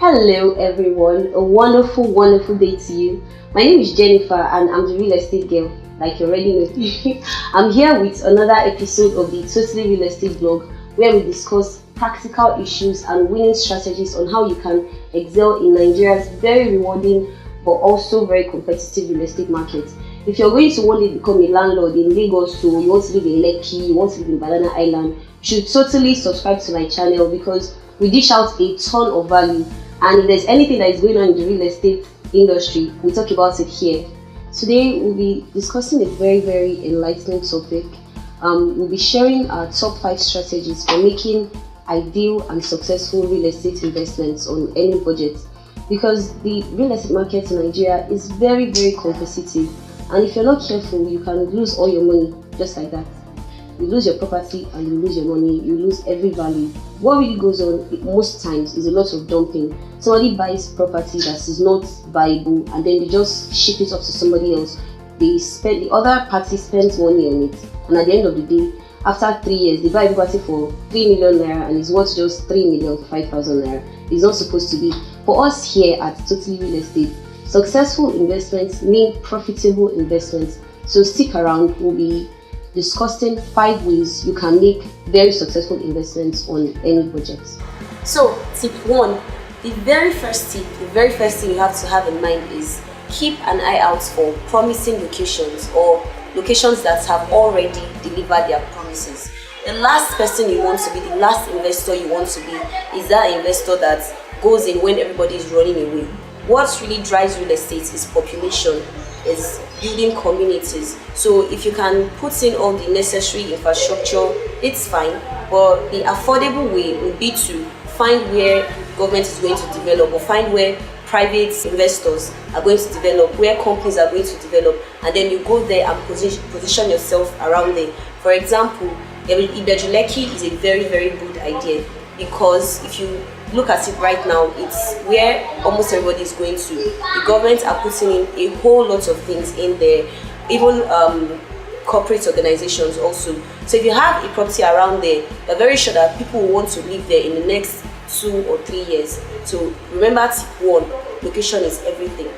Hello everyone, a wonderful day to you. My name is Jennifer and I'm the real estate girl, like you already know. I'm here with another episode of the Totally Real Estate blog where we discuss practical issues and winning strategies on how you can excel in Nigeria's very rewarding but also very competitive real estate market. If you're going to one day become a landlord in Lagos, so you want to live in Lekki, you want to live in Banana Island, you should totally subscribe to my channel because we dish out a ton of value. And if there's anything that is going on in the real estate industry, we talk about it here. Today, we'll be discussing a very enlightening topic. We'll be sharing our top 5 strategies for making ideal and successful real estate investments on any budget. Because the real estate market in Nigeria is very competitive. And if you're not careful, you can lose all your money just like that. You lose your property and you lose your money, you lose every value. What really goes on most times is a lot of dumping. Somebody buys property that is not viable and then they just ship it off to somebody else. The other party spends money on it, and at the end of the day, after 3 years, they buy the property for 3 million naira and it's worth just 3,005,000 naira. It's not supposed to be. For us here at Totally Real Estate, successful investments mean profitable investments. So stick around, we'll be discussing 5 ways you can make very successful investments on any budget. So tip 1, the very first thing you have to have in mind is keep an eye out for promising locations or locations that have already delivered their promises. The last person you want to be, the last investor you want to be is that investor that goes in when everybody is running away. What really drives real estate is population, is building communities. So if you can put in all the necessary infrastructure, it's fine. But the affordable way would be to find where government is going to develop, or find where private investors are going to develop, where companies are going to develop, and then you go there and position yourself around there. For example, Lekki is a very good idea, because if you look at it right now, it's where almost everybody is going to. The government are putting in a whole lot of things in there, even corporate organizations also. So if you have a property around there, you're very sure that people will want to live there in the next 2 or 3 years. So remember, tip 1, location is everything.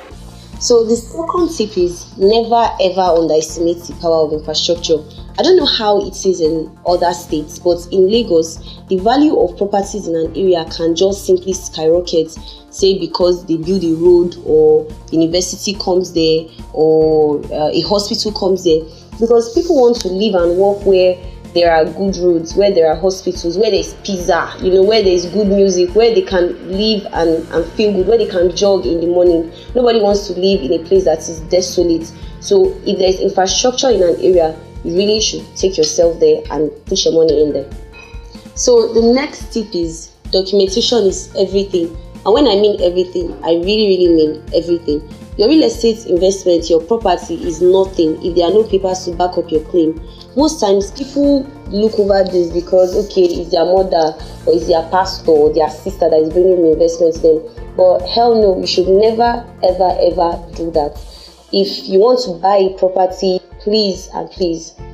So the second tip is never ever underestimate the power of infrastructure. I don't know how it is in other states, but in Lagos, the value of properties in an area can just simply skyrocket, say because they build a road, or university comes there, or a hospital comes there, because people want to live and work where there are good roads, where there are hospitals, where there's pizza, where there's good music, where they can live and feel good, where they can jog in the morning. Nobody wants to live in a place that is desolate. So if there's infrastructure in an area, you really should take yourself there and push your money in there. So the next tip is documentation is everything. And when I mean everything, I really mean everything. Your real estate investment, your property is nothing if there are no papers to back up your claim. Most times people look over this because, okay, it's their mother or it's their pastor or their sister that is bringing the investment then. But hell no, you should never ever do that. If you want to buy a property, please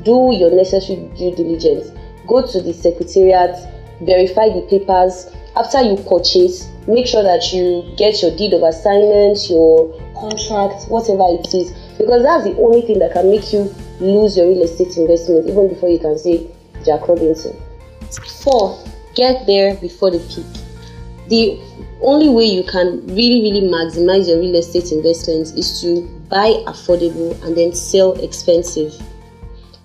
do your necessary due diligence. Go to the secretariat, verify the papers. After you purchase, make sure that you get your deed of assignment, your contract, whatever it is, because that's the only thing that can make you lose your real estate investment even before you can say Jack Robinson. 4, get there before the peak. The only way you can really maximize your real estate investments is to buy affordable and then sell expensive.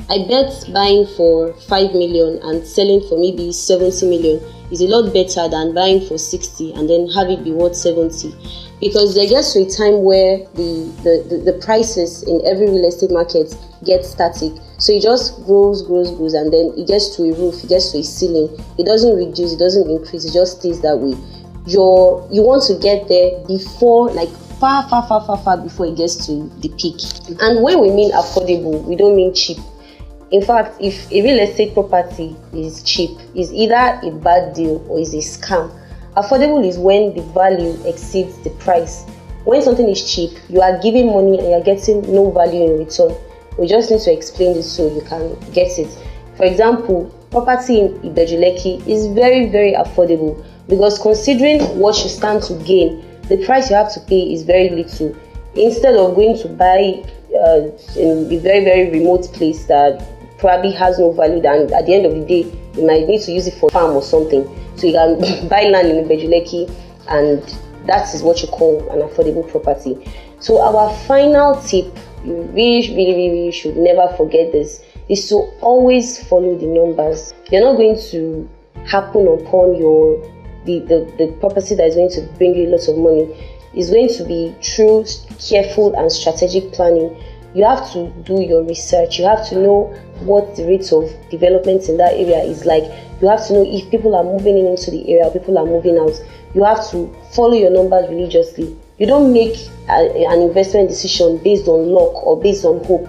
I bet buying for 5 million and selling for maybe 70 million is a lot better than buying for 60 and then have it be worth 70, because there gets to a time where the prices in every real estate market get static. So it just grows and then it gets to a roof, it gets to a ceiling. It doesn't reduce, it doesn't increase, it just stays that way. You want to get there before, like far before it gets to the peak. And when we mean affordable, we don't mean cheap. In fact, if a real estate property is cheap, is either a bad deal or is a scam. Affordable is when the value exceeds the price. When something is cheap, you are giving money and you're getting no value in return. We just need to explain this so you can get it. For example, property in Lekki is very affordable, because considering what you stand to gain, the price you have to pay is very little. Instead of going to buy in a very, very remote place that probably has no value, and at the end of the day you might need to use it for farm or something, so you can buy land in Bejuleki, and that is what you call an affordable property. So our final tip, you really should never forget this, is to always follow the numbers. You're not going to happen upon the property that is going to bring you lots of money. It's going to be through careful and strategic planning. You have to do your research. You have to know what the rates of development in that area is like. You have to know if people are moving into the area, people are moving out. You have to follow your numbers religiously. You don't make an investment decision based on luck or based on hope.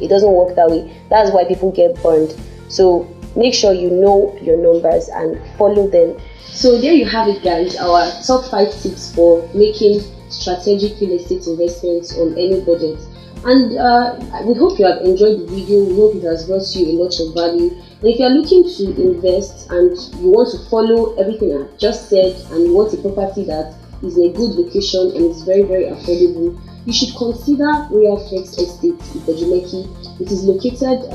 It doesn't work that way. That's why people get burned. So make sure you know your numbers and follow them. So there you have it, guys, our top 5 tips for making strategic real estate investments on any budget. And we hope you have enjoyed the video. We hope it has brought you a lot of value. And if you are looking to invest and you want to follow everything I just said, and you want a property that is in a good location and is very, very affordable, you should consider Royal Flex Estate in Bejuleki. It is located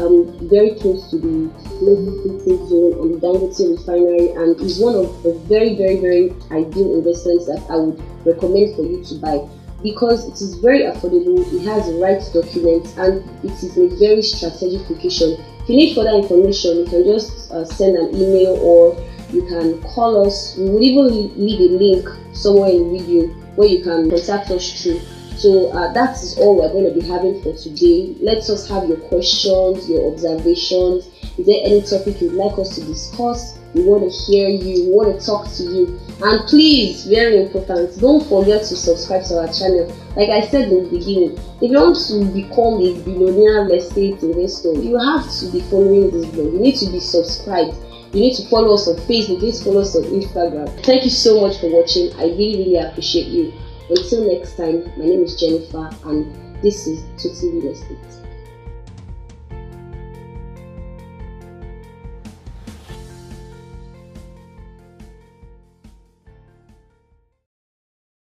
very close to the Global Trade Zone and the Dangote Refinery, and is one of the very ideal investments that I would recommend for you to buy, because it is very affordable, it has the right documents, and it is in a very strategic location. If you need further information, you can just send an email, or you can call us. We will even leave a link somewhere in the video where you can contact us through. So that is all we're going to be having for today. Let us have your questions, your observations. Is there any topic you'd like us to discuss? We want to hear you, we want to talk to you. And please, very important, don't forget to subscribe to our channel. Like I said in the beginning, if you want to become a billionaire real estate investor, you have to be following this blog. You need to be subscribed. You need to follow us on Facebook. You need to follow us on Instagram. Thank you so much for watching. I really appreciate you. Until next time, my name is Jennifer, and this is Totally Real Estate.